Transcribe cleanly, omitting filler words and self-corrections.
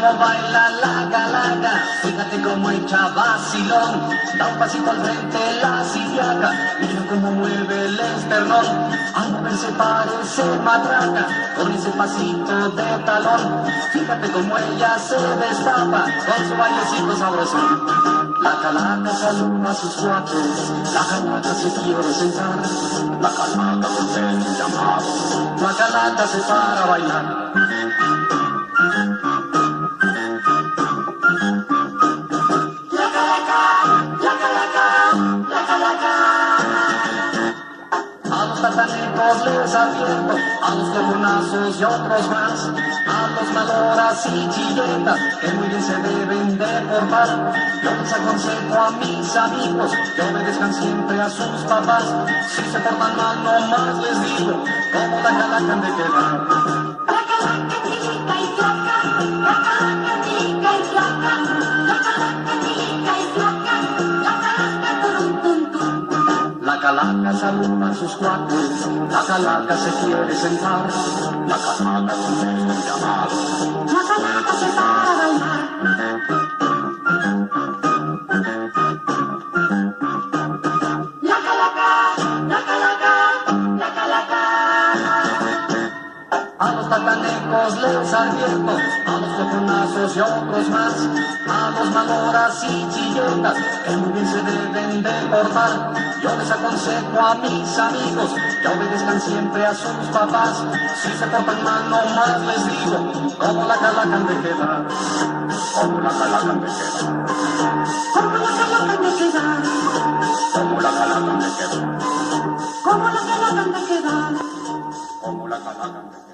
cómo baila la calaca, fíjate cómo echa vacilón, da un pasito al frente la siriaca, mira cómo mueve el esternón, al moverse parece matraca, con ese pasito de talón, fíjate cómo ella se destapa, con su bailecito sabrosón. La calaca saluda a sus cuates, la calaca se quiere sentar, la calaca concede un llamado, la calaca se para a bailar. A los tatanecos les advierto, a los comunazos y otros más, a los maloras y chilletas, que muy bien se deben de portar. Yo les aconsejo a mis amigos que obedezcan siempre a sus papás. Si se portan mal, no más les digo, como la calaca han de quedar. La calaca chica y flaca, la calaca chica y flaca, la calaca chica y flaca, la calaca turum tum tum. La calaca saluda a sus cuates, la calaca se quiere sentar, la calaca concede un llamado, la calaca se para a bailar. La calaca, la calaca, la calaca. a los tatanecos les advierto, a los coconazos y otros más, a los maloras y chilletas, que muy bien se deben de portar. Yo les aconsejo a mis amigos que obedezcan siempre a sus papás. Si se portan mal, no más les digo, como la calaca han de quedar, como la calaca han de quedar, Como la calaca han de quedar, como la calaca han de quedar, como la calaca han de quedar. como la calaca han de quedar.